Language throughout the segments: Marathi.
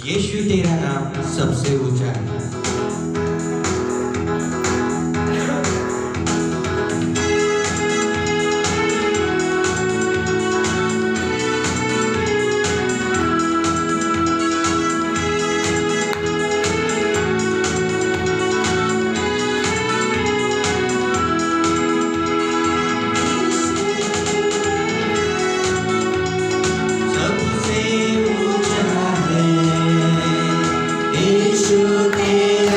यीशु तेरा नाम सबसे ऊंचा है। सबसे ऊंचा है यीशु तेरा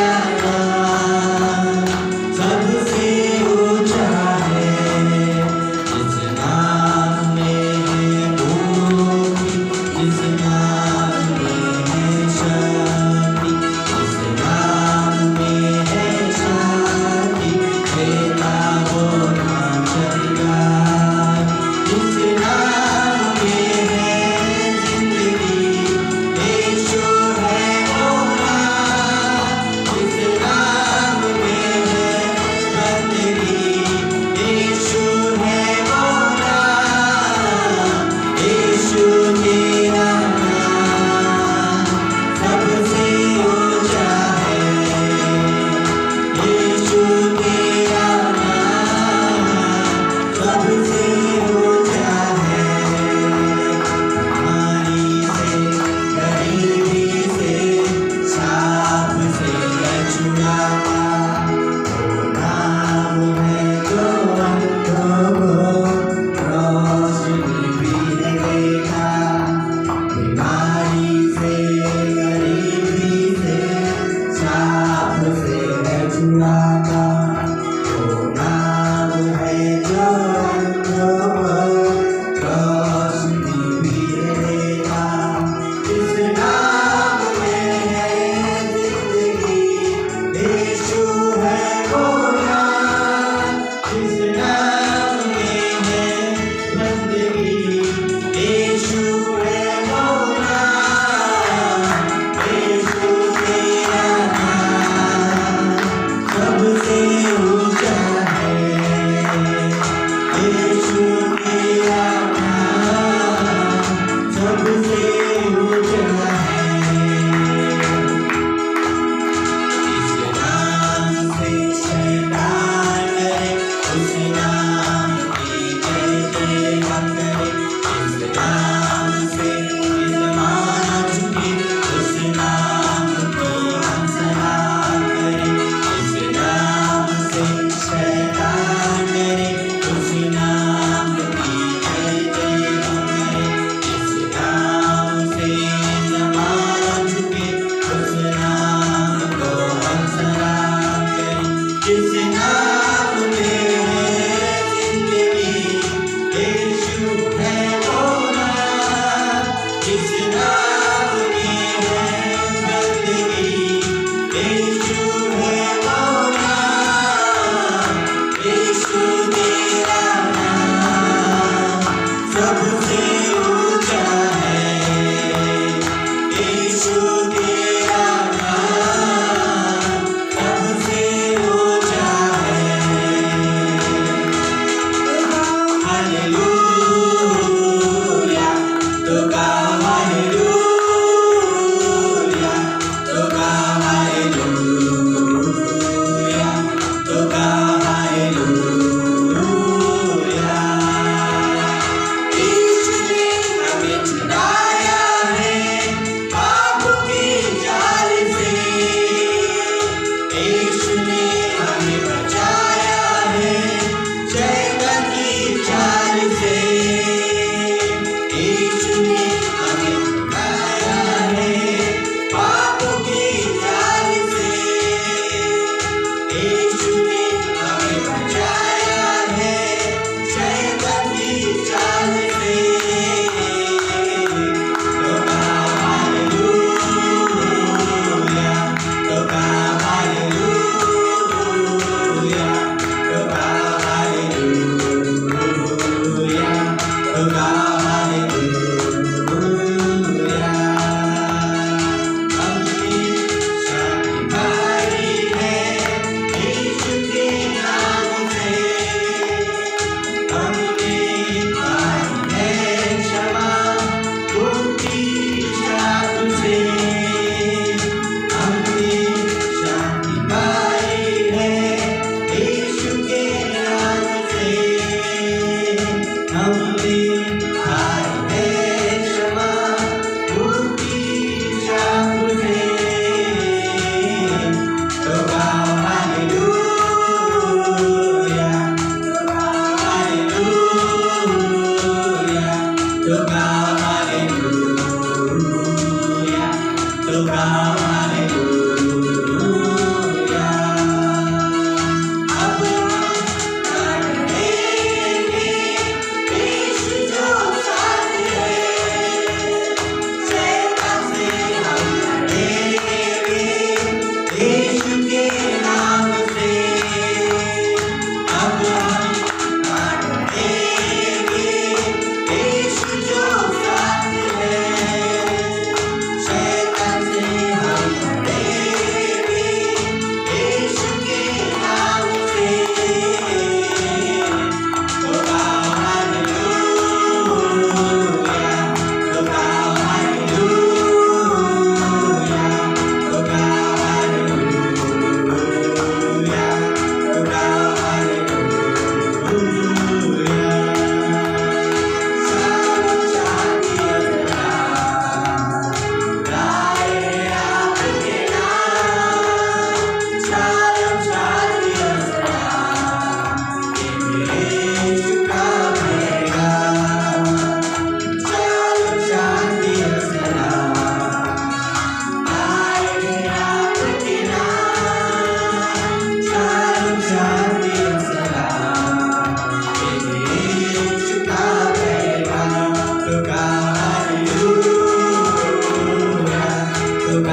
प्रेज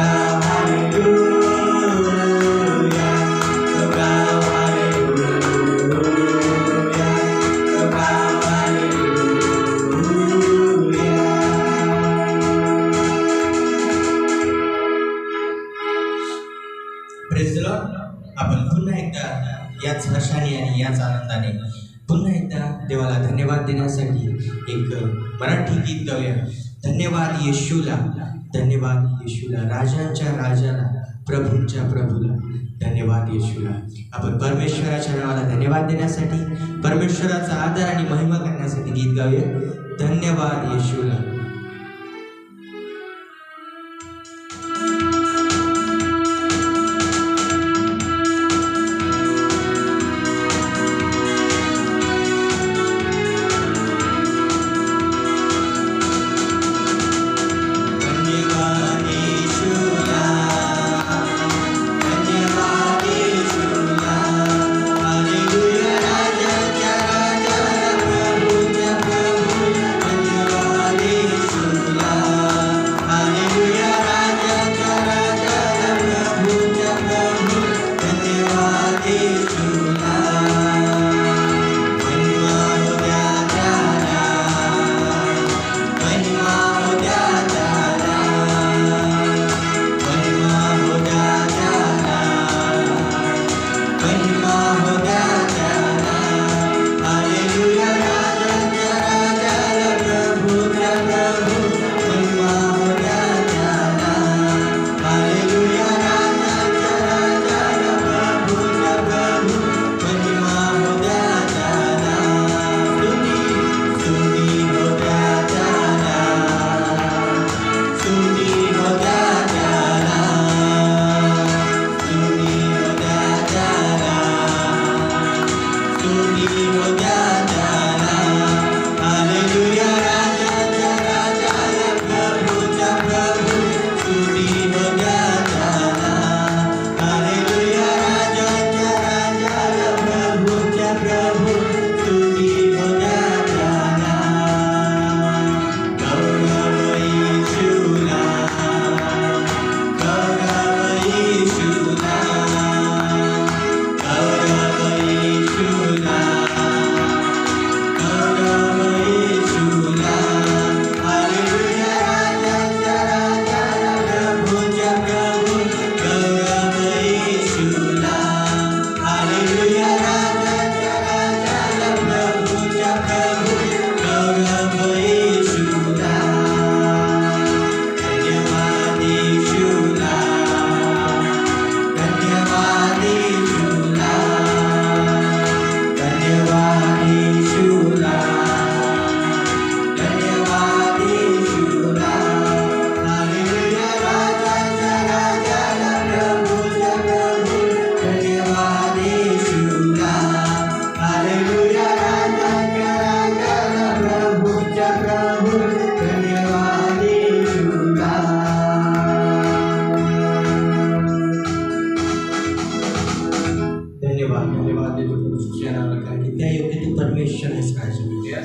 द लॉर्ड. आपण पुन्हा एकदा याच हर्षाने आणि याच आनंदाने पुन्हा एकदा देवाला धन्यवाद देण्यासाठी एक मराठी गीत गाऊया. धन्यवाद येशूला, धन्यवाद येशूला, राजांच्या राजाला, प्रभूंच्या प्रभूला, धन्यवाद येशूला. आपण परमेश्वराच्या नावाला धन्यवाद देण्यासाठी, परमेश्वराचा आदर आणि महिमा करण्यासाठी गीत गाऊया. धन्यवाद येशूला.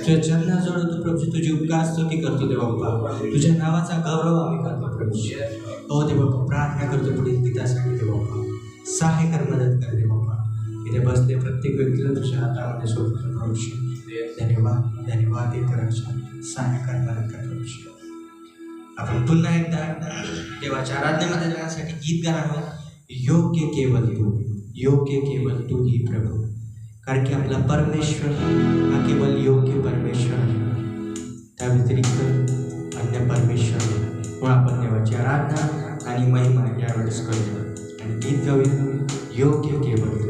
तुझ्या चरणाजवळ तू प्रभू तुझी उपकार स्तुती करतो देवा बाप्पा. तुझ्या नावाचा गौरव आम्ही करतो प्रभू. हो देवा बाप्पा, प्रार्थना करतो पुढील गीतासाठी देवा बाप्पा. सहाय्य कर, मदत कर देवा बाप्पा. इथे बसले प्रत्येक व्यक्तीला तुझ्या हातामध्ये सोडतो प्रभू. धन्यवाद, धन्यवाद इतरांच्या सहाय्य कर, मदत कर प्रभू. आपण पुन्हा एकदा देवाच्या आराधनेमध्ये जाण्यासाठी गीत गाणार आहोत. योग्य केवळ तू, योग्य केवळ तू ही प्रभू. कारण की आपला परमेश्वर हा केवळ योग्य परमेश्वर आहे, त्या व्यतिरिक्त अन्य परमेश्वर आहे. म्हणून आपण देवाची आराधना आणि महिमा यावेळेस करतो आणि गीत गाऊया. योग्य केवळ तू.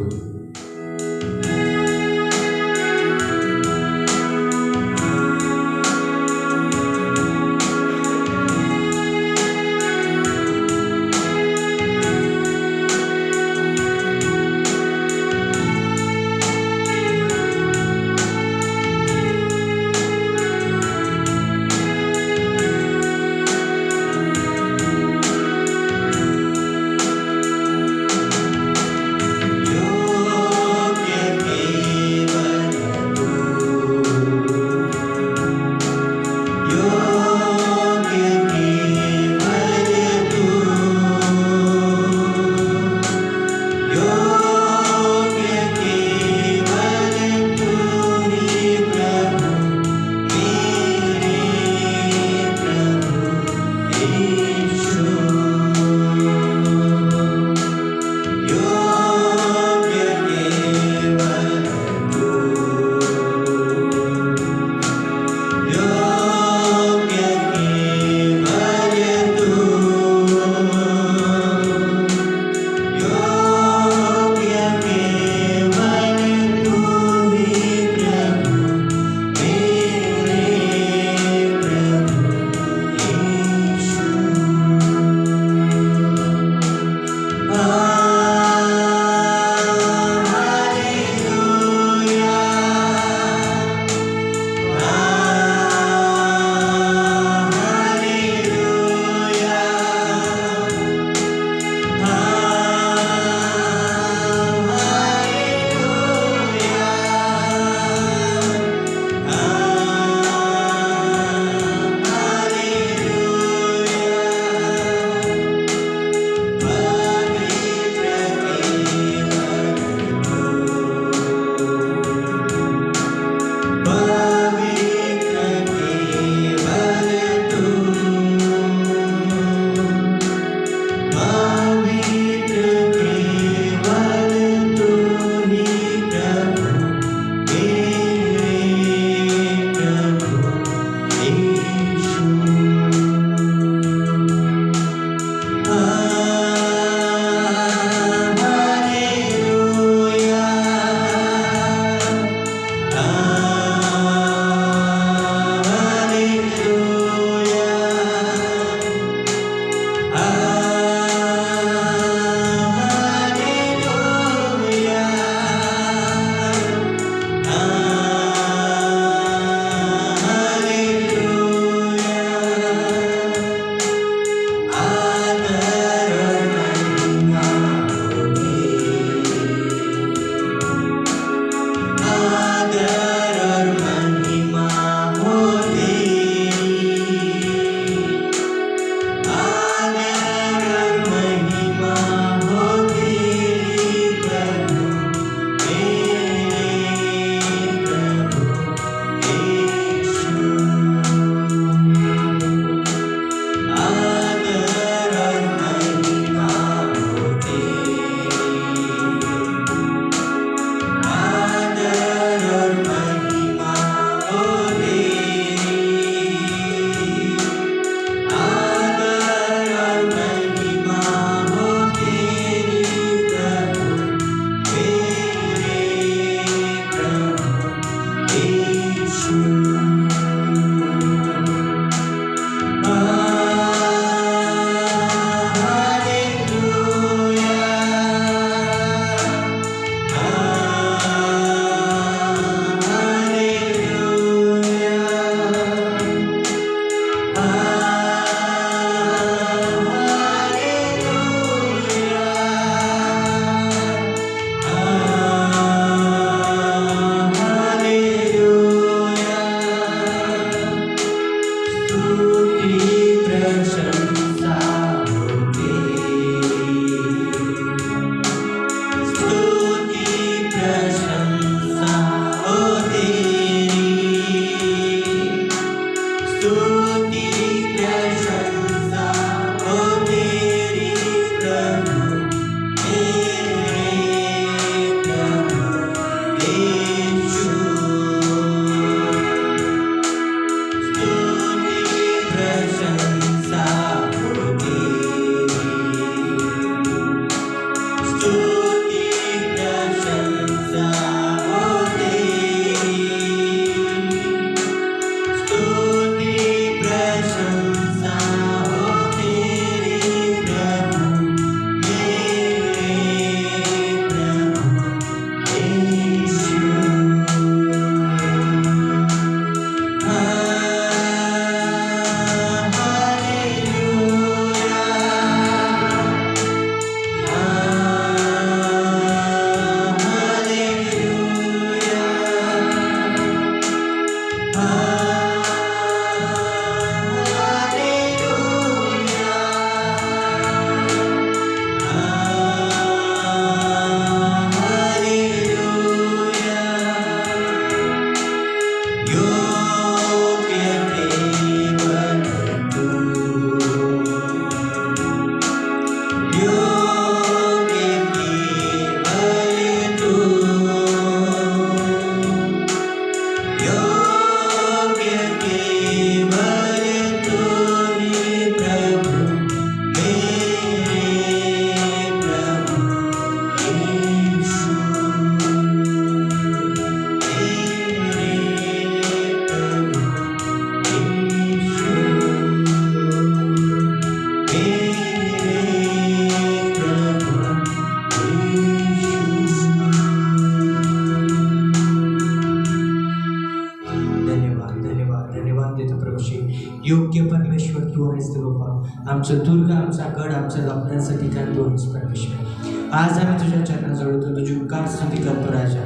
आमचं दुर्ग, आमचा गड, आमच्या लपण्यासाठी काय तोच परमेश्वर. आज आम्ही तुझ्या चरणाजवळ येतो, तुझी उपकार स्तुती करतो राजा,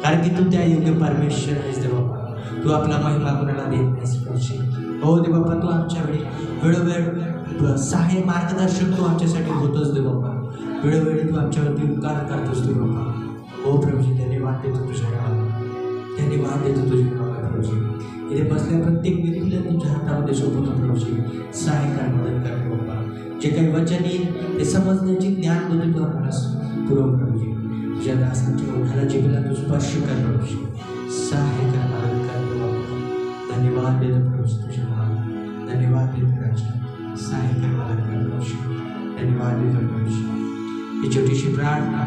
कारण की तू त्या योग्य परमेश्वर आहेस देव बाप्पा. तू आपला महिमा कोणाला देत नाहीस प्रभूजी. हो देव बाप्पा, तू आमच्या वेळोवेळ सहाय्य मार्गदर्शक तू आमच्यासाठी होतोच देव बाप्पा. वेळोवेळी तू आमच्यावरती उपकार करतोस देव बाप्पा. हो प्रभूजी, धन्यवाद देतो तुझ्या नावाला, धन्यवाद देतो तुझ्या नावाला प्रभूजी. इथे बसल्या प्रत्येक व्यक्तीला तुमच्या हातामध्ये सोपवतो प्रभूजी. सहाय्य कर, मदत कर बाप्पा. जे काही वचन येईल ते समजण्याची ज्ञान देतो तू आम्हाला पुरव प्रभूजी. तुझ्या दासांच्या ओठाला जिभेला तू स्पर्श कर प्रभूजी. सहाय्य कर, मदत कर बाप्पा. धन्यवाद देतो प्रभूजी तुझ्या नावाला, धन्यवाद देतो राजा. सहाय्य कर, मदत कर प्रभूजी. धन्यवाद देतो प्रभूजी. ही छोटीशी प्रार्थना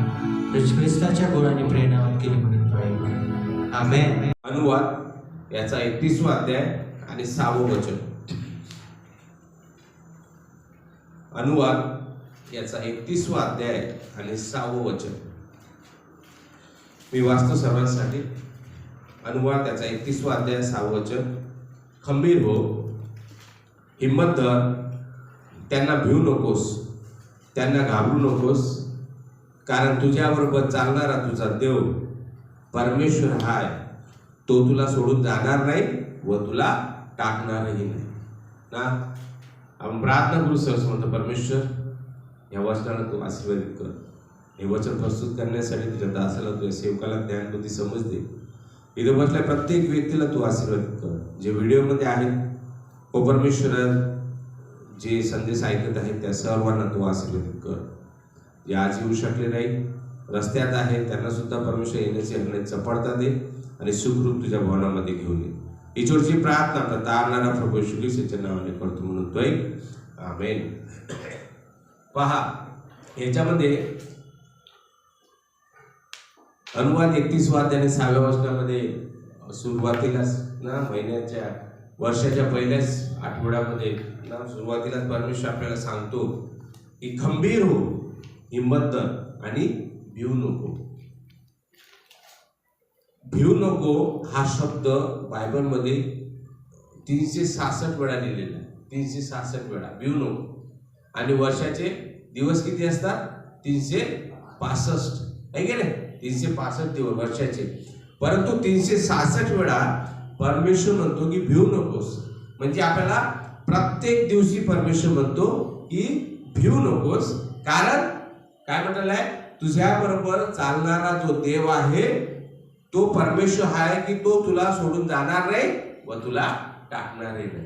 ख्रिस्ताच्या गोडाने प्रेरणावर केली म्हणून पाहिजे. आमेन. अनुवाद याचा 31वा अध्याय आणि 6वं वचन. अनुवाद याचा 31वा अध्याय आणि 6वं वचन मी वाचतो सर्वांसाठी. अनुवाद याचा 31वा अध्याय 6वं वचन. खंबीर हो, हिम्मत धर, त्यांना भिवू नकोस, त्यांना घाबरू नकोस, कारण तुझ्याबरोबर चालणारा तुझा देव परमेश्वर हाय. तो तुला सोडून जाणार नाही व तुला टाकणारही नाही ना. आपण प्रार्थना करू सहज परमेश्वर, या वचनाला तू आशीर्वादित कर. हे वचन प्रस्तुत करण्यासाठी तुझ्या दासाला, तुझ्या सेवकाला ज्ञान बुद्धी समज दे. इथं बसल्या प्रत्येक व्यक्तीला तू आशीर्वादित कर, जे व्हिडिओमध्ये आहेत. हो परमेश्वर, जे संदेश ऐकत आहेत त्या सर्वांना तू आशीर्वादित कर. जे आज येऊ शकले नाही, रस्त्यात आहेत, त्यांना सुद्धा परमेश्वर येण्याची चपळता दे आणि सुखरूप तुझ्या भवनामध्ये घेऊन ये. ही छोटीशी प्रार्थना आपला तारणारा प्रभू येशू ख्रिस्ताच्या नावाने करतो म्हणतोय. आमेन. पहा, याच्यामध्ये अनुवाद 31वा अध्याय आणि 6व्या वचनामध्ये सुरुवातीलाच ना, महिन्याच्या वर्षाच्या पहिल्याच आठवड्यामध्ये ना, सुरुवातीलाच परमेश्वर आपल्याला सांगतो की खंबीर हो, हिम्मत धर आणि भिवू नको. भिवू नको हा शब्द बायबलमध्ये 366 वेळा लिहिलेला आहे. 366 वेळा भिवू नको. आणि वर्षाचे दिवस किती असतात? 365 आहे की नाही? 365 दिवस वर्षाचे. परंतु 366 वेळा परमेश्वर म्हणतो की भिवू नकोस. म्हणजे आपल्याला प्रत्येक दिवशी परमेश्वर म्हणतो की भिवू नकोस, कारण काय म्हटलेलं आहे? तुझ्याबरोबर चालणारा जो देव आहे तो परमेश्वर आहे की तो तुला सोडून जाणार नाही व तुला टाकणारही नाही.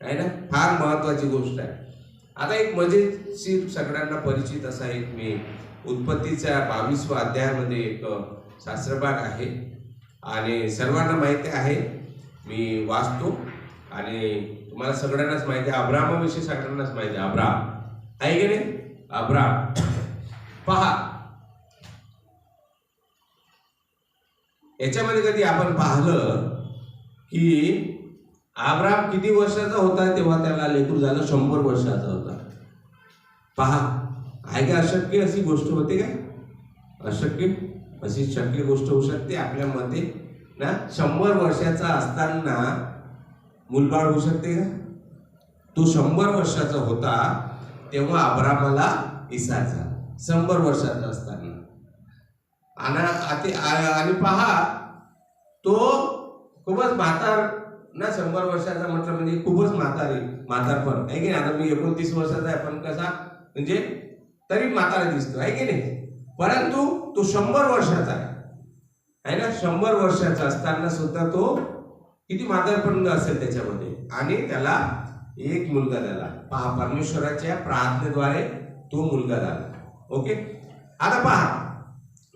आहे ना? फार महत्वाची गोष्ट आहे. आता एक मजेशीर सगळ्यांना परिचित असा एक मी उत्पत्तीच्या 22व्या अध्यायामध्ये एक शास्त्रभाग आहे आणि सर्वांना माहिती आहे. मी वाचतो आणि तुम्हाला सगळ्यांनाच माहिती आहे. अब्रामाविषयी सगळ्यांनाच माहिती आहे. अब्राम आहे की नाही? अब्राम. पहा, याच्यामध्ये कधी आपण पाहिलं की अब्राम किती वर्षाचा होता तेव्हा त्याला लेकरू झालं? 100 वर्षाचा होता. पहा, आहे का अशक्य अशी गोष्ट होते का? अशक्य अशी शक्य गोष्ट होऊ शकते आपल्या मध्ये ना? 100 वर्षाचा असताना मुलबाळ होऊ शकते का? तो 100 वर्षाचा होता तेव्हा अब्रामाला इसाक झाला, 100 वर्षाचा असताना. आणि पहा, तो खूपच म्हातार ना, 100 वर्षाचा म्हटलं म्हणजे खूपच म्हातारपण आहे की नाही? आता मी 29 वर्षाचा आहे, पण कसा म्हणजे तरी म्हातारा दिसतो आहे की नाही? परंतु तो 100 वर्षाचा आहे ना. 100 वर्षाचा असताना सुद्धा तो किती म्हातारपण असेल त्याच्यामध्ये, आणि त्याला एक मुलगा झाला. पहा, परमेश्वराच्या प्रार्थनेद्वारे तो मुलगा झाला. ओके. आता पहा,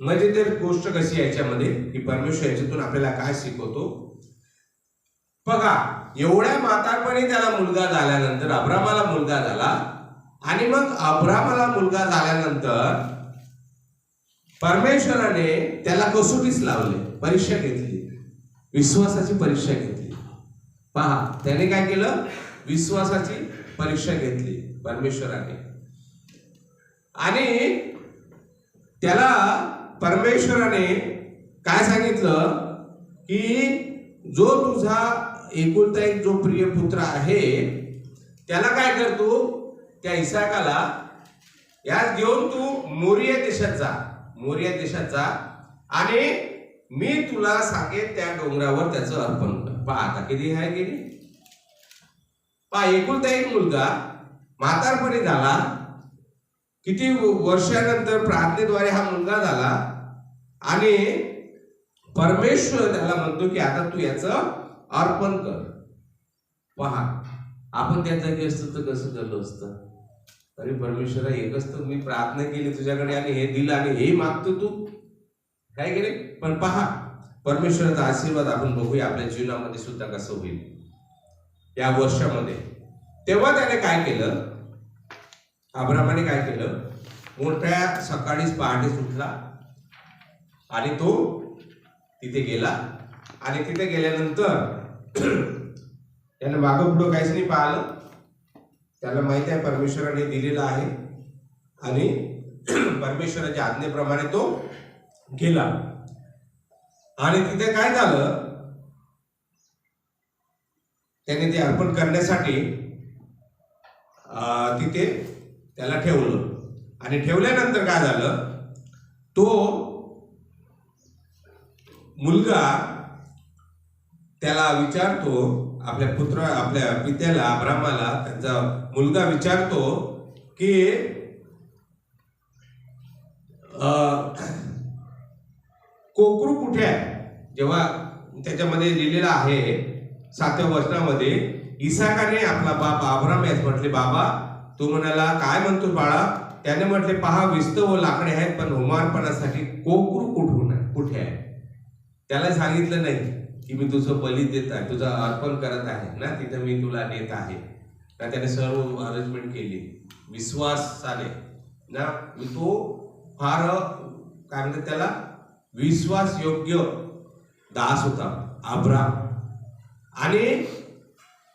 म्हणजे तर गोष्ट कशी आहे याच्यामध्ये की परमेश्वर याच्यातून आपल्याला काय शिकवतो. बघा, एवढ्या म्हातारपणी त्याला मुलगा झाल्यानंतर, अब्रामाला मुलगा झाला, आणि मग अब्रामाला मुलगा झाल्यानंतर परमेश्वराने त्याला कसोटीस लावले, परीक्षा घेतली, विश्वासाची परीक्षा घेतली. पहा, त्याने काय केलं? विश्वासाची परीक्षा घेतली परमेश्वराने. आणि त्याला परमेश्वराने काय सांगितलं की जो तुझा एकुलता एक जो प्रिय पुत्र आहे त्याला काय करतो? त्या इसाकाला याच घेऊन तू मोरिया देशात जा, मोरिया देशात जा आणि मी तुला सांगेन त्या डोंगरावर त्याचं अर्पण कर. पहा आता किती आहे गेली. पहा एकुलता एक मुलगा म्हातारपणी झाला, किती वर्षानंतर प्रार्थनेद्वारे हा मुलगा झाला आणि परमेश्वर त्याला म्हणतो की आता तू याचं अर्पण कर. पहा आपण त्या जागी असतो तर कसं झालं असतं. अरे परमेश्वरा एकच तर मी प्रार्थना केली तुझ्याकडे आणि हे दिलं आणि हे मागतो तू काय केले. पण पहा परमेश्वराचा आशीर्वाद आपण बघूया आपल्या जीवनामध्ये सुद्धा कसं होईल या वर्षामध्ये. तेव्हा त्याने काय केलं, अब्रामाने काय केलं, मोठ्या सकाळीच पहाटे उठला आणि तो तिथे गेला आणि तिथे गेल्यानंतर त्याने मागं पुढं काहीच नाही पाहिलं. त्याला माहिती आहे परमेश्वराने दिलेला आहे आणि परमेश्वराच्या आज्ञेप्रमाणे तो गेला. आणि तिथे काय झालं, त्याने ते अर्पण करण्यासाठी तिथे त्याला ठेवलं आणि ठेवल्यानंतर काय झालं, तो मुलगा त्याला विचारतो, आपल्या पित्याला अब्रामाला त्यांचा मुलगा विचारतो की कोकरू कुठे आहे. जेव्हा त्याच्यामध्ये लिहिलेलं आहे 7व्या वचनामध्ये, इसाकाने आपला बाप अब्राम यास म्हटले, बाबा तू म्हणाला काय म्हणतो बाळा. त्याने म्हटले, पहा विस्तव व लाकडे आहेत पण होमार्पणासाठी कोकरू कुठे आहे. त्याला सांगितलं नाही की मी तुझं बली देत आहे, तुझं अर्पण करत आहे ना, तिथं मी तुला नेत आहे ना. त्याने सर्व अरेंजमेंट केली विश्वासाने ना. तो फार काय म्हणतात त्याला विश्वास योग्य दास होता अब्राम. आणि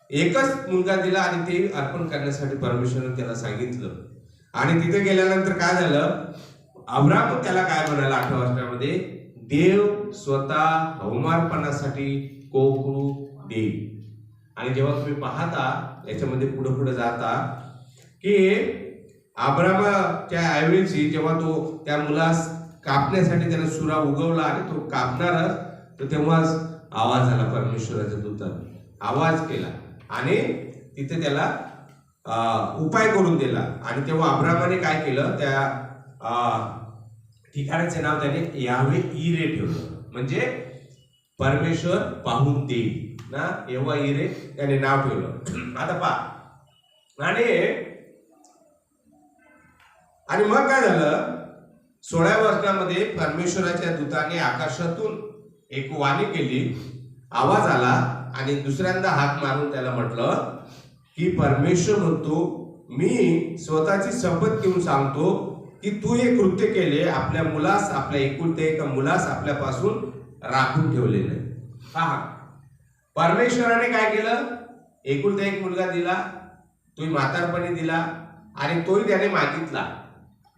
एकच मुलगा दिला आणि ते अर्पण करण्यासाठी परमेश्वराने त्याला सांगितलं. आणि तिथे गेल्यानंतर काय झालं, अब्राम त्याला काय म्हणाला 8व्या वचनामध्ये, देव स्वतः होमार्पणासाठी कोकरू देईल. आणि जेव्हा तुम्ही पाहता याच्यामध्ये पुढे पुढे जाता की अब्रामाच्या ऐवजी जेव्हा तो त्या मुलास कापण्यासाठी त्याने सुरा उगवला आणि तो कापणारच, तर तेव्हाच आवाज आला, परमेश्वराच्या दूताने आवाज केला आणि तिथे त्याला उपाय करून दिला. आणि तेव्हा अब्रामाने काय केलं, त्या ठिकाणाचे नाव त्याने यावे इरे ठेवलं, म्हणजे परमेश्वर पाहून देईल ना. एव्हा इरे त्याने नाव ठेवलं. आता पहा आणि मग काय झालं, 16व्या वचनामध्ये परमेश्वराच्या दूताने आकाशातून एक वाणी केली, आवाज आला आणि दुसऱ्यांदा हात मारून त्याला म्हटलं की परमेश्वर म्हणतो, मी स्वतःची शपथ घेऊन सांगतो की तू हे कृत्य केले, आपल्या मुलास, आपल्या एकुलते एका मुलास आपल्यापासून राखून ठेवले नाही. पहा परमेश्वराने काय केलं, एकुलता एक मुलगा दिला, तोही म्हातारपणी दिला आणि तोही त्याने मागितला.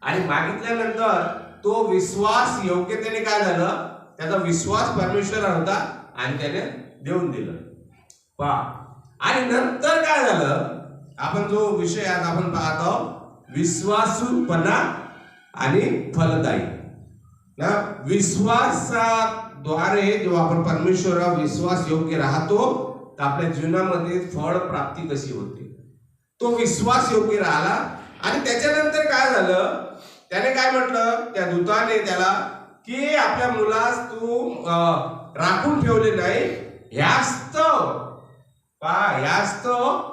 आणि मागितल्यानंतर तो विश्वास योग्यतेने काय झालं, त्याचा विश्वास परमेश्वरावर होता आणि त्याने देऊन दिलं. पहा आणि नंतर काय झालं, आपण जो विषय आज आपण पाहतो विश्वासूपणा आणि फलदायी ना. विश्वासाद्वारे जेव्हा आपण परमेश्वरावर विश्वास योग्य राहतो तर आपल्या जीवनामध्ये फळ प्राप्ती कशी होते. तो विश्वास योग्य राहिला आणि त्याच्यानंतर काय झालं, त्याने काय म्हटलं त्या दूताने त्याला की आपल्या मुलास तू राखून ठेवले नाही, ह्यास्तव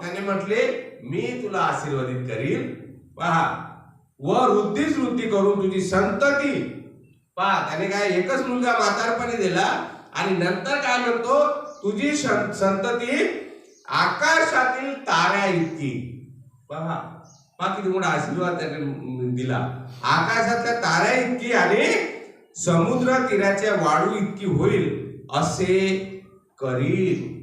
त्याने म्हटले मी तुला आशीर्वादित करील. पहा व वृद्धी करून तुझी संतती. पहा त्याने काय एकच मुलगा म्हातारपणी दिला आणि नंतर काय म्हणतो, तुझी संतती आकाशातील ताऱ्या इतकी. पहा किती मोठा आशीर्वाद त्याने दिला, आकाशातल्या ताऱ्या इतकी आणि समुद्र तीराच्या वाळू इतकी होईल असे करील.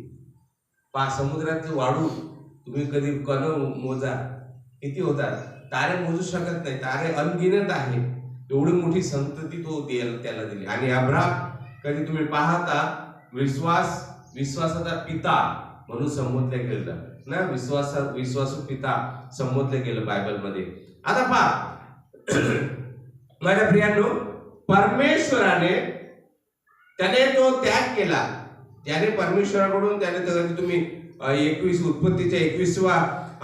पहा समुद्रातली वाळू तुम्ही कधी कण मोजा किती होतात, तारे मोजू शकत नाही, तारे अनगिनत आहे. एवढी मोठी संतती तो त्याला दिली. आणि अब्राम कधी तुम्ही पाहता विश्वासाचा पिता म्हणून संबोधले गेलं. ना विश्वासू पिता संबोधले गेलं बायबलमध्ये. आता पहा माझ्या प्रियांनो, परमेश्वराने त्याने तो त्याग केला. त्याने परमेश्वराकडून त्याने तुम्ही 21 उत्पत्तीच्या 21व्या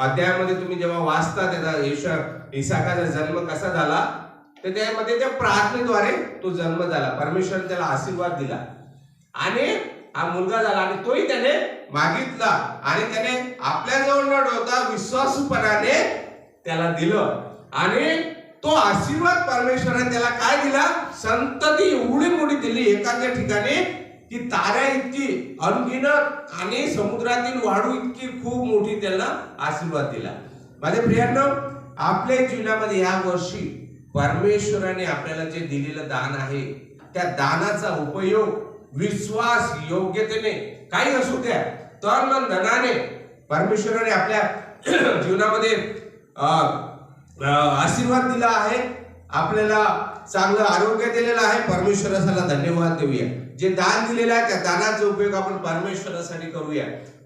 अध्यायामध्ये तुम्ही जेव्हा वाचता त्याचा इसाकाचा जन्म कसा झाला, तर त्यामध्ये त्या प्रार्थनेद्वारे तो जन्म झाला. परमेश्वराने त्याला आशीर्वाद दिला आणि हा मुलगा झाला आणि तोही त्याने मागितला आणि त्याने आपल्याजवळ न ठेवता विश्वासूपणाने त्याला दिलं आणि तो आशीर्वाद परमेश्वराने त्याला काय दिला, संतती एवढी मोठी दिली एखाद्या ठिकाणी की ताऱ्या इतकी अनगिनत आणि समुद्रातील वाळू इतकी खूप मोठी त्याला आशीर्वाद दिला. माझ्या प्रियांनो, आपल्या जीवनामध्ये या वर्षी परमेश्वराने आपल्याला जे दिलेलं दान आहे त्या दानाचा उपयोग विश्वास योग्यतेने काही असू द्या, तर मन धनाने परमेश्वराने आपल्या जीवनामध्ये आशीर्वाद दिला आहे, आपल्याला चांगलं आरोग्य दिलेलं आहे. परमेश्वराला धन्यवाद देऊया. जे दान दिलेलं आहे त्या दानाचा उपयोग आपण परमेश्वरासाठी करूया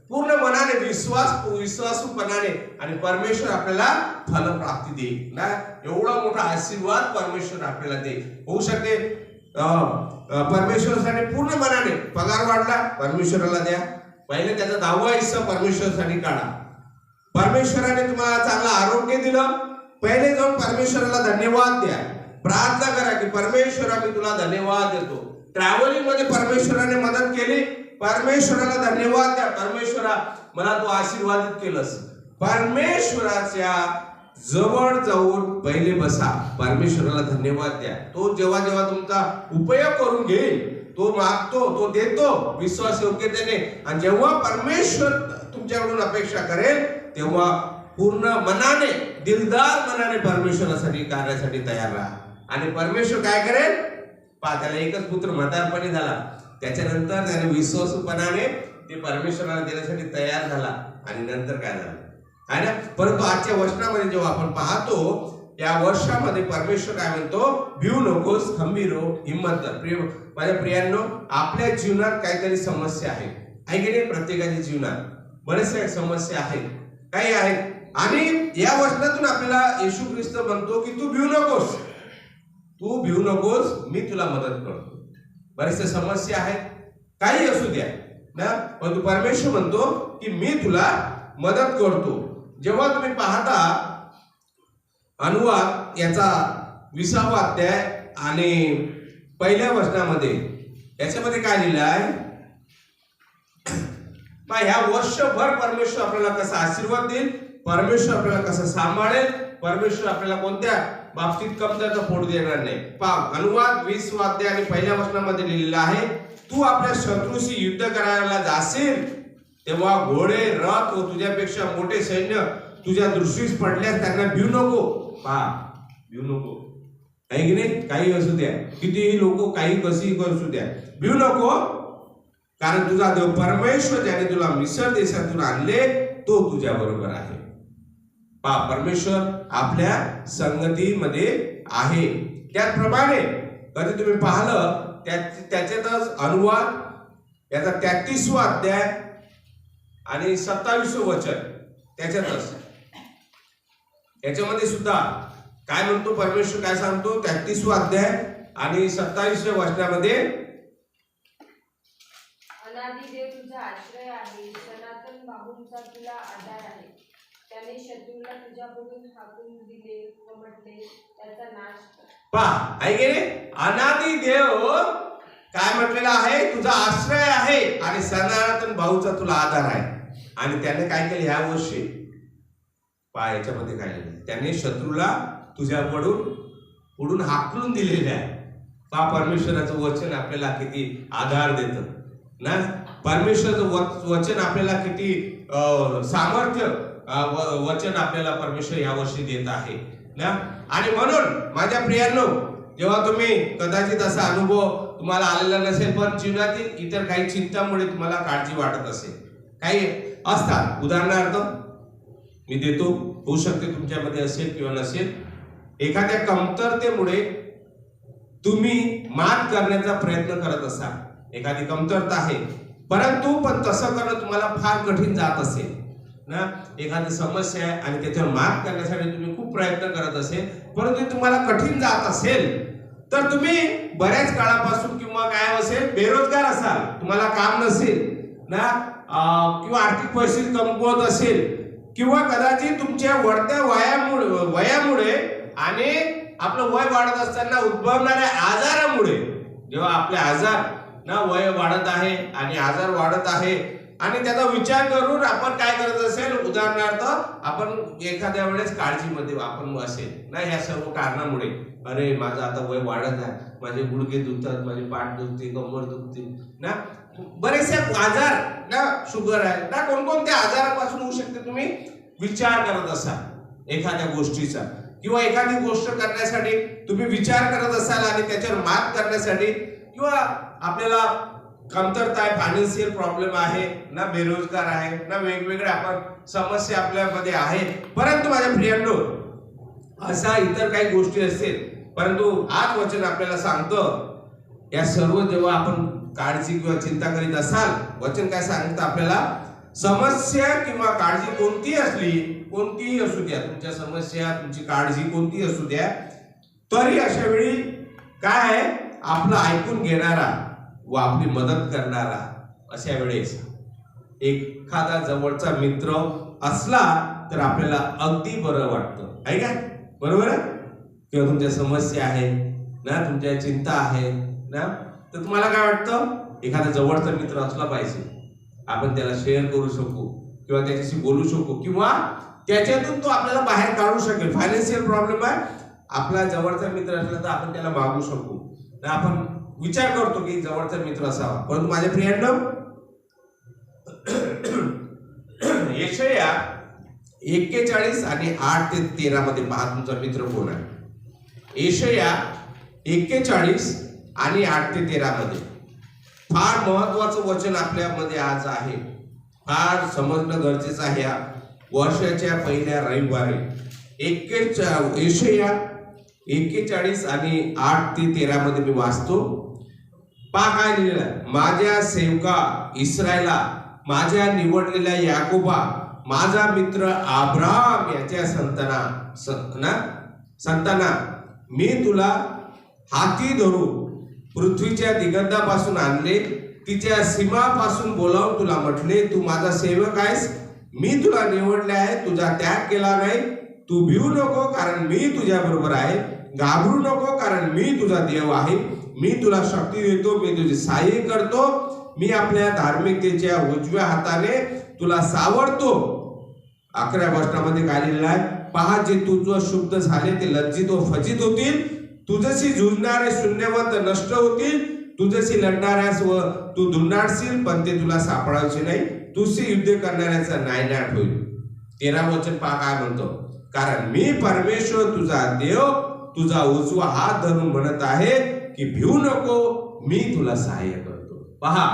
पूर्ण मनाने, विश्वासूपणाने, आणि परमेश्वर आपल्याला फलप्राप्ती देईल ना. एवढा मोठा आशीर्वाद परमेश्वर आपल्याला देईल. होऊ शकते परमेश्वरासाठी पूर्ण मनाने पगार वाढला, परमेश्वराला द्या. पहिले त्याचा 10वा हिस्सा परमेश्वरासाठी काढा. परमेश्वराने तुम्हाला चांगलं आरोग्य दिलं, पहिले जाऊन परमेश्वराला धन्यवाद द्या. प्रार्थना करा की परमेश्वरा मी तुला धन्यवाद देतो. ट्रॅव्हलिंग मध्ये परमेश्वराने मदत केली, परमेश्वराला धन्यवाद द्या. परमेश्वरा मला तू आशीर्वादित केलंस. परमेश्वराच्या जवळ जाऊन पहिले बसा, परमेश्वराला धन्यवाद द्या. तो जेव्हा जेव्हा तुमचा उपयोग करून घेईल, तो मागतो, तो देतो विश्वास योग्यतेने. आणि जेव्हा परमेश्वर तुमच्याकडून अपेक्षा करेल तेव्हा पूर्ण मनाने, दिलदार मनाने परमेश्वरासाठी कार्यासाठी तयार राहा. आणि परमेश्वर काय करेल, त्याला एकच पुत्र म्हातारपणी झाला, त्याच्यानंतर त्याने विश्वासूपणाने ते परमेश्वराला देण्यासाठी तयार झाला. आणि नंतर काय झालं आहे ना. परंतु आजच्या वचनामध्ये जेव्हा आपण पाहतो, या वर्षामध्ये परमेश्वर काय म्हणतो, भिऊ नकोस, खंबीर हो, हिम्मत धर. माझ्या प्रियांनो, आपल्या जीवनात काहीतरी समस्या आहे की नाही. प्रत्येकाच्या जीवनात बरेचशा समस्या आहेत, काही आहेत. आणि या वचनातून आपल्याला येशू ख्रिस्त म्हणतो की तू भिऊ नकोस, तू भिऊ नकोस, मी तुला मदत करतो. बरेचशा समस्या आहेत, काही असू द्या ना, परंतु परमेश्वर म्हणतो की मी तुला मदत करतो. जेव्हा तुम्ही पाहता अनुवाद याचा 20वा अध्याय आणि पहिल्या वचनामध्ये याच्यामध्ये काय लिहिलं आहे, ह्या वर्षभर परमेश्वर आपल्याला कसा आशीर्वाद देईल, परमेश्वर आपल्याला कसं सांभाळेल, परमेश्वर आपल्याला कोणत्या बाबतीत कमतरता पडू देणार नाही. अनुवाद 20वा अध्याय आणि पहिल्या वचनामध्ये लिहिलेलं आहे, तू आपल्या शत्रूशी युद्ध करायला जाशील तेव्हा घोडे, रथ व तुझ्यापेक्षा मोठे सैन्य तुझ्या दृष्टीस पडल्यास त्यांना भिऊ नको. भिऊ नको, काही की नाही, काही असू द्या, कितीही लोक काही कशी असू द्या, भिऊ नको. कारण तुझा देव परमेश्वर ज्याने तुला मिसर देशातून आणले तो तुझ्या बरोबर आहे. परमेश्वर आपल्या संगतीमध्ये आहे. त्याचप्रमाणे कधी तुम्ही पाहिलं त्याच्यातच अनुवाद याचा 33वा अध्याय आणि 27वं वचन, त्याच्यातच याच्यामध्ये सुद्धा काय म्हणतो परमेश्वर, काय सांगतो 33वा अध्याय आणि 27व्या वचनामध्ये, अनादि देव तुझा आश्रय आहे, सनातन बाहूंचा तुला आधार आहे. त्याने शत्रूला तुझ्याकडून हाकून दिले व म्हटले त्याचा नाश कर. ऐके अनादि देव काय म्हटलेला आहे, तुझा आश्रय आहे आणि सनातन भाऊचा तुला आधार आहे. आणि त्याने काय केले ह्या वर्षी, याच्यामध्ये काय केलं, त्याने शत्रूला तुझ्याकडून पुढून हाकलून दिलेले आहे. परमेश्वराचं वचन आपल्याला किती आधार देतं ना. परमेश्वराचं वचन आपल्याला किती सामर्थ्य वचन आपल्याला परमेश्वर या वर्षी देत आहे ना. आणि म्हणून माझ्या प्रियांनो, जेव्हा तुम्ही कदाचित असा अनुभव तुम्हाला आलेला नसेल, पण जीवनातील इतर काही चिंतामुळे तुम्हाला काळजी वाटत असेल, काही असतात. उदाहरणार्थ मी देतो, होऊ शकते तुमच्यामध्ये असेल किंवा नसेल, एखाद्या कमतरतेमुळे तुम्ही मात करण्याचा प्रयत्न करत असाल. एखादी कमतरता आहे, परंतु पण तसं करणं तुम्हाला फार कठीण जात असेल. ना एखादी समस्या आहे आणि त्याच्यावर मात करण्यासाठी तुम्ही खूप प्रयत्न करत असेल, परंतु तुम्हाला कठीण जात असेल तर तुम्ही बऱ्याच काळापासून किंवा काय असेल बेरोजगार असाल, तुम्हाला काम नसेल ना, किंवा आर्थिक परिस्थिती कमकुवत असेल, किंवा कदाचित तुमच्या वाढत्या वयामुळे आणि आपलं वय वाढत असताना उद्भवणाऱ्या आजारामुळे, जेव्हा आपले आजार ना वय वाढत आहे आणि आजार वाढत आहे आणि त्याचा विचार करून आपण काय करत असेल, उदाहरणार्थ आपण एखाद्या वेळेस काळजीमध्ये आपण असेल ना, ह्या सर्व कारणामुळे अरे माझं आता वय वाढत आहे, माझे गुडघे दुखतात, माझी पाठ दुखते, कंबर दुखते ना, बरेचसे आजार ना, शुगर आहे ना, कोणकोणत्या आजारापासून होऊ शकते, तुम्ही विचार करत असाल एखाद्या गोष्टीचा, किंवा एखादी गोष्ट करण्यासाठी तुम्ही विचार करत असाल आणि त्याच्यावर मात करण्यासाठी, किंवा आपल्याला कमतरता आहे, फायनान्शियल प्रॉब्लेम आहे ना, बेरोजगार आहे ना, वेगवेगळ्या आपण समस्या आपल्यामध्ये आहे, परंतु माझ्या प्रियांनो असा इतर काही गोष्टी असतील, परंतु आज वचन आपल्याला सांगतं या सर्व जेव्हा आपण काळजी किंवा चिंता करीत असाल, वचन काय सांगतं आपल्याला, समस्या किंवा काळजी कोणती असली, कोणतीही असू द्या, तुमच्या समस्या तुमची काळजी कोणती असू द्या, तरी अशा वेळी काय आहे, आपलं ऐकून घेणारा व आपली मदत करणारा अशा वेळेस एखादा जवळचा मित्र असला तर आपल्याला अगदी बरं वाटतं, आहे काय, बरोबर आहे? किंवा तुमच्या समस्या आहे ना, तुमच्या चिंता आहे ना, तर तुम्हाला काय वाटतं, एखादा जवळचा मित्र असला पाहिजे, आपण त्याला शेअर करू शकू किंवा त्याच्याशी बोलू शकू, किंवा त्याच्यातून तो आपल्याला बाहेर काढू शकेल. फायनान्शियल प्रॉब्लेम आहे, आपला जवळचा मित्र असला तर आपण त्याला मागू शकू ना, आपण विचार करतो की जवळचा मित्र असावा. परंतु माझ्या प्रियांनो, यशाया 41 आणि 8 ते 13 मध्ये पहा तुमचा मित्र कोण आहे. यशाया 41 आणि 8 ते 13 मध्ये फार महत्वाचं वचन आपल्यामध्ये आज आहे, फार समजणं गरजेचं आहे. या वर्षाच्या पहिल्या रविवारी यशाया 41 आणि 8 ते 13 मध्ये मी वाचतो. पहा काय लिहिलेलं आहे, माझ्या सेवका इस्रायला, माझ्या निवडलेल्या याकोबा, माझा मित्र अब्राम याच्या संताना मी तुला हाती धरून पृथ्वीच्या दिगंधापासून आणले, तिच्या सीमापासून बोलावून तुला म्हटले, तू माझा सेवक आहेस, मी तुला निवडले आहे, तुझा त्याग केला नाही. तू भिवू नको, कारण मी तुझ्या बरोबर आहे. घाबरू नको, कारण मी तुझा देव आहे. मी तुला शक्ती देतो, मी तुझे सहाय्य करतो. मी आपल्या धार्मिकतेच्या उजव्या हाताने तुला सावरतो. 11व्या वचनामध्ये काय लिहिलेलं आहे, पहा जे तुझं शुद्ध झाले ते लज्जित व फजित होतील. तुझशी झुंजणारे शून्यवंत नष्ट होतील. तुझशी लढणाऱ्यास व तू धुंडाळशील, पण ते तुला सापडायचे नाही. तुझशी युद्ध करणाऱ्याचा नायनाट होईल. 13 वचन पहा काय म्हणतो, कारण मी परमेश्वर तुझा देव तुझा उजवा हात धरून म्हणत आहे की भिवू नको, मी तुला सहाय्य करतो. पहा,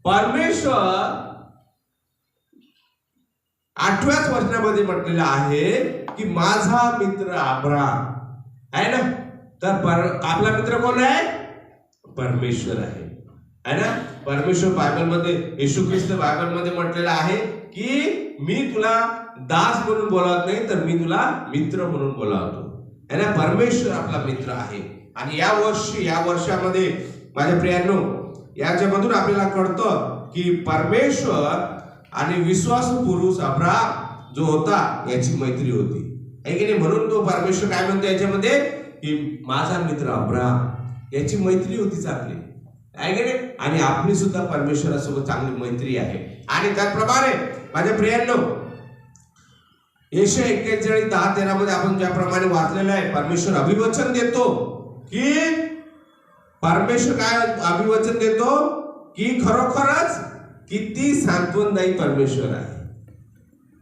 परमेश्वर 8व्याच वचनामध्ये म्हटलेलं आहे की माझा मित्र अब्राम आहे ना. तर आपला मित्र कोण आहे? परमेश्वर आहे ना. परमेश्वर बायबलमध्ये, येशू ख्रिस्त बायबलमध्ये म्हटलेलं आहे की मी तुला दास म्हणून बोलावत नाही, तर मी तुला मित्र म्हणून बोलावतो है ना. परमेश्वर आपला मित्र आहे. आणि या वर्षामध्ये माझ्या प्रियांनो, याच्यामधून आपल्याला कळतं की परमेश्वर आणि विश्वासू पुरुष अब्राम जो होता याची मैत्री होती, आहे की नाही. म्हणून तो परमेश्वर काय म्हणतो याच्यामध्ये की माझा मित्र अब्राम, याची मैत्री होती चांगली, आहे की नाही. आणि आपली सुद्धा परमेश्वरासोबत चांगली मैत्री आहे. आणि त्याप्रमाणे माझ्या प्रियांनो, यशाया 41 10-13 मध्ये आपण ज्याप्रमाणे वाचलेलं आहे, परमेश्वर अभिवचन देतो की परमेश्वर काय अभिवचन देतो की खरोखरच किती सांत्वनदायी परमेश्वर आहे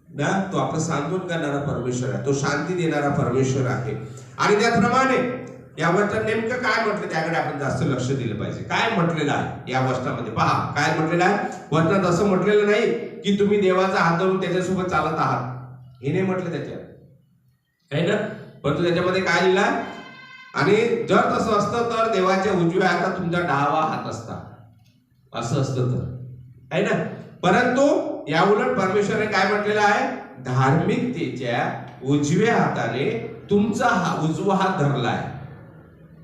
ना. तो आपलं सांत्वन करणारा परमेश्वर आहे, तो शांती देणारा परमेश्वर आहे. आणि त्याप्रमाणे या वचनात नेमकं काय म्हटलं त्याकडे आपण जास्त लक्ष दिलं पाहिजे. काय म्हटलेलं आहे या वचनामध्ये, पहा काय म्हटलेलं आहे. वचनात असं म्हटलेलं नाही की तुम्ही देवाचा हात धरून त्याच्यासोबत चालत आहात, हे नाही म्हटलं त्याच्यात, आहे ना. परंतु त्याच्यामध्ये काय लिहिलं आहे, आणि जर तसं असतं तर देवाच्या उजव्या हातात तुमचा डावा हात असता, असं असतं तर, आहे ना. परंतु या उलट परमेश्वराने काय म्हटलेलं आहे, धार्मिकतेच्या उजव्या हाताने तुमचा हा उजवा हात धरला आहे.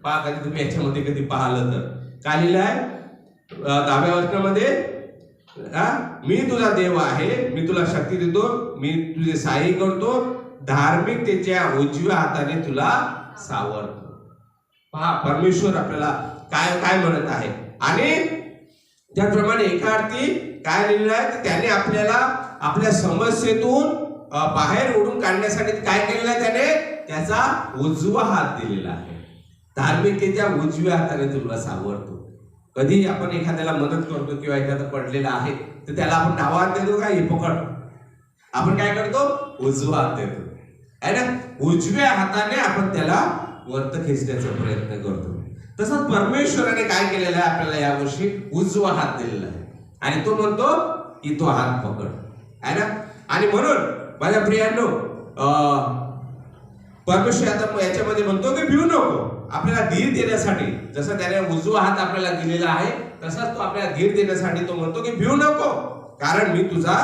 पहा, कधी तुम्ही याच्यामध्ये कधी पाहिलं तर काय लिहिलं आहे 10व्या वचनामध्ये, मी तुझा देव आहे, मी तुला शक्ती देतो, मी तुझे सहाय्य करतो, धार्मिकतेच्या उजव्या हाताने तुला सावरतो. पहा, परमेश्वर आपल्याला काय काय म्हणत आहे. आणि त्याप्रमाणे एका अर्थी काय लिहिलं आहे की त्याने आपल्याला आपल्या समस्येतून बाहेर ओढून काढण्यासाठी काय केलेलं आहे, त्याने त्याचा उजवा हात दिलेला आहे. धार्मिकतेच्या उजव्या हाताने तुला सावरतो. कधी आपण एखाद्याला मदत करतो किंवा एखादा पडलेला आहे तर त्याला आपण डावा हात देतो का, हे पकड, आपण काय करतो, उजवा हात देतो आहे ना. उजव्या हाताने आपण त्याला वरत खेचण्याचा प्रयत्न करतो. तसंच परमेश्वराने काय केलेलं आहे, आपल्याला या वर्षी उजवा हात दिलेला आहे आणि तो म्हणतो की तो हात पकड आहे ना. आणि म्हणून माझ्या प्रियांनो, परमेश्वर आता याच्यामध्ये म्हणतो की भिवू नको. आपल्याला धीर देण्यासाठी, जसं त्याने उजवा हात आपल्याला दिलेला आहे तसाच तो आपल्याला धीर देण्यासाठी तो म्हणतो की भिवू नको, कारण मी तुझा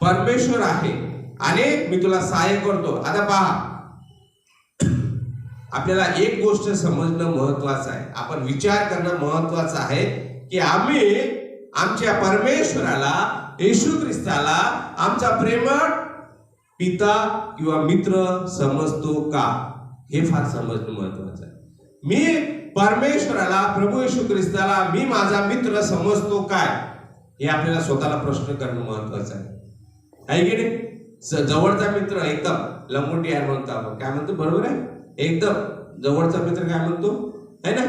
परमेश्वर आहे आणि मी तुला सहाय्य करतो. आता पहा, आपल्याला एक गोष्ट समजणं महत्वाचं आहे, आपण विचार करणं महत्वाचं आहे की आम्ही आमच्या परमेश्वराला, येशू ख्रिस्ताला आमचा प्रेमळ पिता किंवा मित्र समजतो का, हे फार समजणं महत्वाचं आहे. मी परमेश्वराला, प्रभू येशू ख्रिस्ताला मी माझा मित्र समजतो काय, हे आपल्याला स्वतःला प्रश्न करणं महत्वाचं आहे की नाही. जवळचा मित्र एकदम लंगोटी आहे म्हणतो आपण, काय म्हणतो, बरोबर आहे, एकदम जवळचा मित्र काय म्हणतो है ना,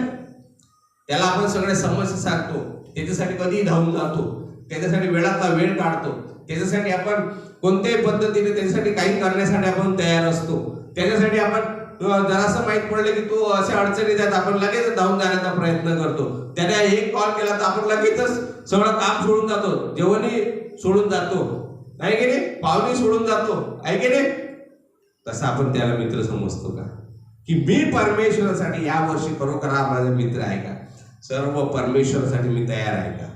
त्याला आपण सगळे समस्या सांगतो, त्याच्यासाठी कधीही धावून जातो, त्याच्यासाठी वेळातला वेळ काढतो, त्याच्यासाठी आपण कोणत्याही पद्धतीने त्याच्यासाठी काही करण्यासाठी आपण तयार असतो. त्याच्यासाठी आपण जरासं माहित पडलं की तो अशा अडचणीत आहेत, आपण लगेच धावून जाण्याचा प्रयत्न करतो. त्याने एक कॉल केला तर आपण लगेचच सगळं काम सोडून जातो, जेवणही सोडून जातो आहे की नाही, पाहुणे सोडून जातो आहे की नाही. तसं आपण त्याला मित्र समजतो का, की मी परमेश्वरासाठी या वर्षी खरोखर हा माझा मित्र आहे का, सर्व परमेश्वरासाठी मी तयार आहे का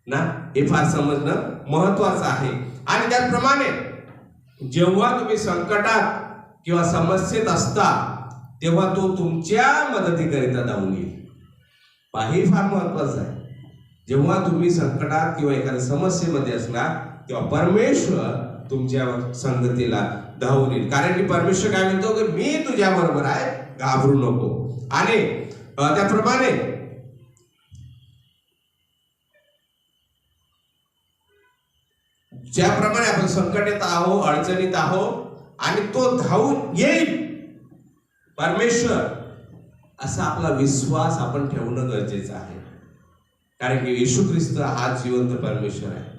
ना, हे फार समजणं महत्वाचं आहे. आणि त्याचप्रमाणे जेव्हा तुम्ही संकटात किंवा समस्येत असता तेव्हा तो तुमच्या मदतीकरिता धावून येईल. हे फार महत्वाचं आहे. जेव्हा तुम्ही संकटात किंवा एखाद्या समस्येमध्ये असणार तेव्हा परमेश्वर तुमच्या संगतीला धावून येईल, कारण की परमेश्वर काय म्हणतो की मी तुझ्या बरोबर आहे, घाबरू नको. आणि त्याप्रमाणे ज्याप्रमाणे आपण संकटात आहो, अडचणीत आहो आणि तो धावून येईल परमेश्वर, असा आपला विश्वास आपण ठेवणं गरजेचं आहे. कारण की येशू ख्रिस्त हा जिवंत परमेश्वर आहे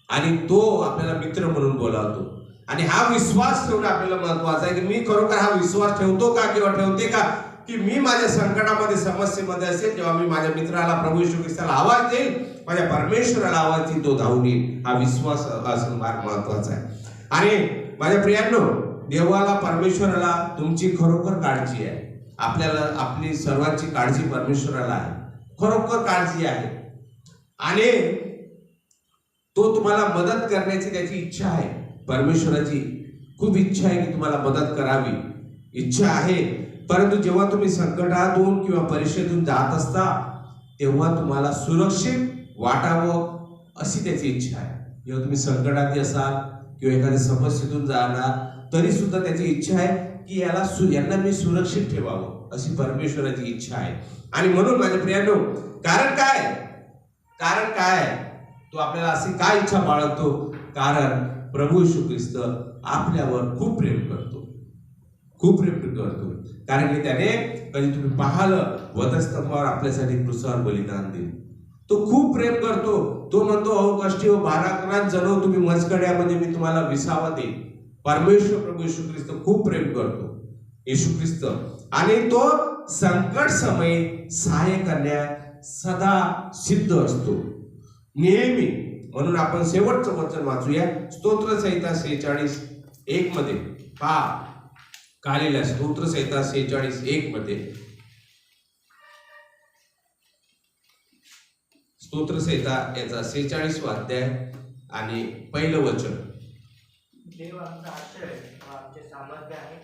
आणि तो आपल्याला मित्र म्हणून बोलावतो. आणि हा विश्वास ठेवणं आपल्याला महत्वाचा आहे की मी खरोखर हा विश्वास ठेवतो का किंवा ठेवते का, की मी माझ्या संकटामध्ये, समस्येमध्ये असेल तेव्हा मी माझ्या मित्राला, प्रभू येशू ख्रिस्ताला आवाज देईल, माझ्या परमेश्वराला आवाज देईल, तो धावून येईल. हा विश्वास असणं फार महत्वाचा आहे. आणि माझ्या प्रियांनो, देवाला, परमेश्वराला तुमची खरोखर काळजी आहे. आपल्याला आपली सर्वांची काळजी परमेश्वराला आहे, खरोखर काळजी आहे. आणि तो तुम्हाला मदत करण्याची त्याची इच्छा आहे. परमेश्वराची खूप इच्छा आहे की तुम्हाला मदत करावी, इच्छा आहे. परंतु जेव्हा तुम्ही संकटातून किंवा परीक्षेतून जात असता तेव्हा तुम्हाला सुरक्षित वाटावं अशी त्याची इच्छा आहे. जेव्हा तुम्ही संकटात असाल किंवा एखाद्या समस्येतून जाणार तरी सुद्धा त्याची इच्छा आहे की यांना मी सुरक्षित ठेवावं, अशी परमेश्वराची इच्छा आहे. आणि म्हणून माझ्या प्रियांनो, कारण काय तो आपल्याला अशी काय इच्छा बाळगतो, कारण प्रभू येशू ख्रिस्त आपल्यावर खूप प्रेम करतो, खूप प्रेम करतो. कारण की त्याने, कधी तुम्ही पाहिलं, वधस्तंभावर आपल्यासाठी क्रूसावर बलिदान दिले. तो खूप प्रेम करतो. तो म्हणतो, अहो कष्टी व भाराक्रांत जणो तुम्ही मजकड्यामध्ये मी तुम्हाला विसावा देईन. परमेश्वर प्रभू येशू ख्रिस्त खूप प्रेम करतो, येशू ख्रिस्त. आणि तो संकट समय सहाय्य करण्यास सदा सिद्ध असतो, नेहमी. म्हणून आपण शेवटचं वचन वाचूया, स्तोत्रसंहिता 46:1 मध्ये. पहा कालेल्या स्तोत्रसंहिता 46:1 मध्ये, स्तोत्रसंहिता याचा 46वा अध्याय आणि पहिलं वचन, देव आमचा आश्रय व आमचे सामर्थ्य आहे.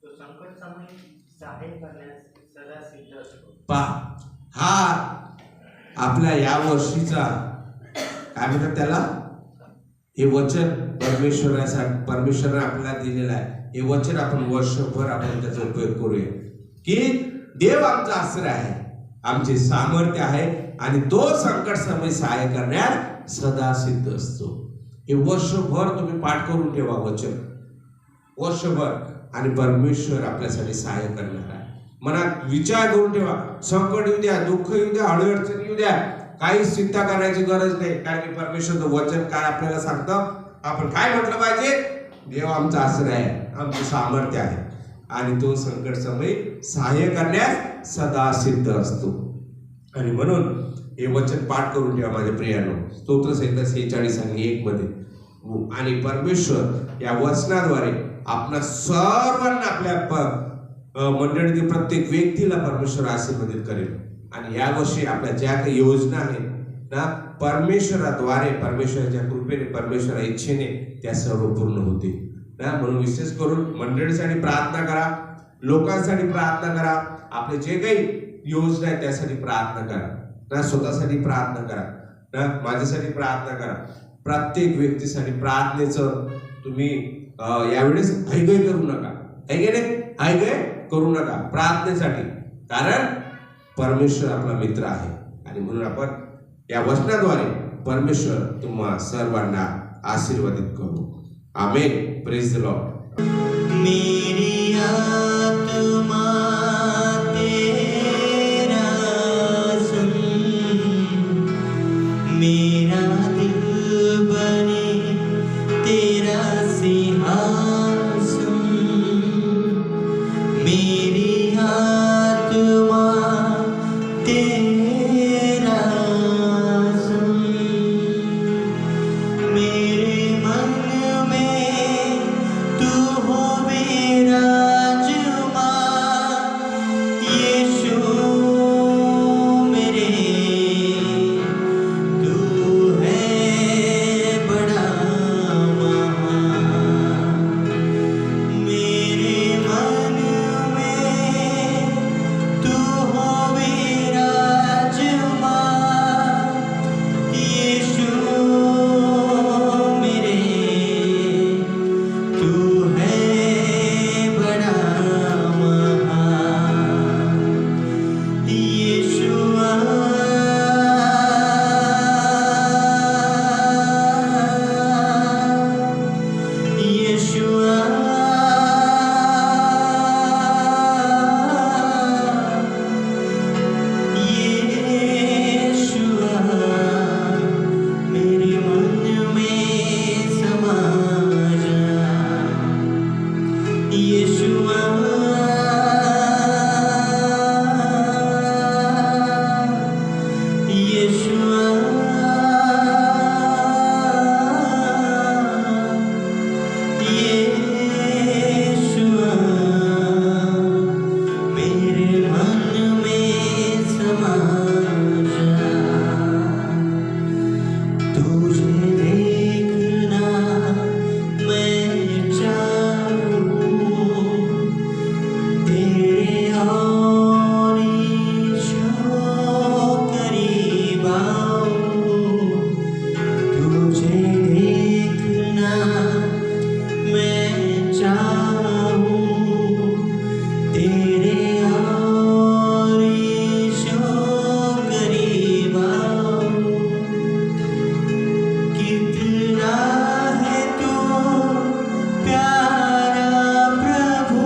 तो संकट समय सहाय्य करण्यास सदा सिद्ध असतो. पहा, हा आपल्या या वर्षीचा काय म्हणतात त्याला, हे वचन परमेश्वराने आपल्याला दिलेलं आहे. हे वचन आपण वर्षभर आपण त्याचा उपयोग करूया की देव आमचा आश्रय आहे, आमचे सामर्थ्य आहे आणि तो संकट समय सहाय्य करण्यास सदा सिद्ध असतो. हे वर्षभर तुम्ही पाठ करून ठेवा वचन, वर्षभर, आणि परमेश्वर आपल्यासाठी सहाय्य करणार आहे. मनात विचार करून ठेवा. संकट येऊ द्या, दुःख येऊ द्या, अडचण येऊ द्या, काही चिंता करायची गरज नाही. कारण की परमेश्वरचं वचन काय आपल्याला सांगतं, आपण काय म्हटलं पाहिजे, देव आमचा आश्रय आहे, आमचे सामर्थ्य आहे आणि तो संकट समय सहाय्य करण्यास सदा सिद्ध असतो. आणि म्हणून हे वचन पाठ करून ठेवा माझ्या प्रियानो. स्तोत्रसंहिता 46 आणि 1 मध्ये. आणि परमेश्वर या वचनाद्वारे आपल्या सर्वांना, आपल्या मंडळीतील प्रत्येक व्यक्तीला परमेश्वर आशीर्वादित करेल. आणि या वर्षी आपल्या ज्या काही योजना आहेत ना, परमेश्वराद्वारे, परमेश्वराच्या कृपेने, परमेश्वरा इच्छेने त्या सर्व पूर्ण होतील ना. म्हणून विशेष करून मंडळीसाठी प्रार्थना करा, लोकांसाठी प्रार्थना करा, आपले जे काही योजना आहे त्यासाठी प्रार्थना करा ना, स्वतःसाठी प्रार्थना करा ना, माझ्यासाठी प्रार्थना करा. प्रत्येक व्यक्तीसाठी प्रार्थनेचं तुम्ही यावेळेस हैगय करू नका, हैगय करू नका प्रार्थनेसाठी. कारण परमेश्वर आपला मित्र आहे आणि म्हणून आपण या वचनाद्वारे परमेश्वर तुम्हा सर्वांना आशीर्वादित करू. आमेन. Praise the lord. मेरी आत्मा तेरा संग, मेरा दिल बने तेरा सिंहासन. मेरी आत्मा तेरा संग, मेरे मन में तू हो विराजमान. यीशु मेरे, तू है बड़ा महान. मेरे मन में तू हो विराजमान. यीशु मेरे, तू है बड़ा महान. यीशुआ, यीशुआ, यीशुआ, मेरे मन में समा जा. यीशुआ, यीशुआ, यीशुआ, मेरे मन में समा जा. तुझे देखना मैं चाहूँ, तेरे और ईशो करीब आऊँ. तुझे देखना मैं चाहूँ, तेरे और ईशो करीब आऊँ. कितना है तू प्यारा प्रभु,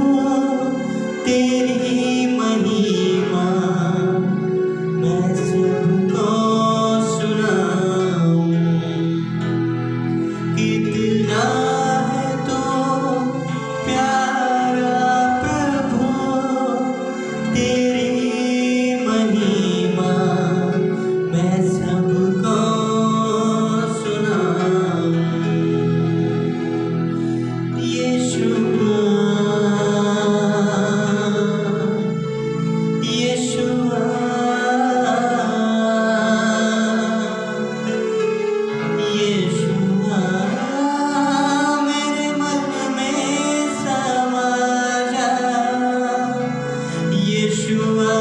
तेरी महिमा मैं सबको सुनाऊं. कितना है तू प्यारा प्रभु, तेरी महिमा मैं सबको सुनाऊं. यीशुआ, यीशु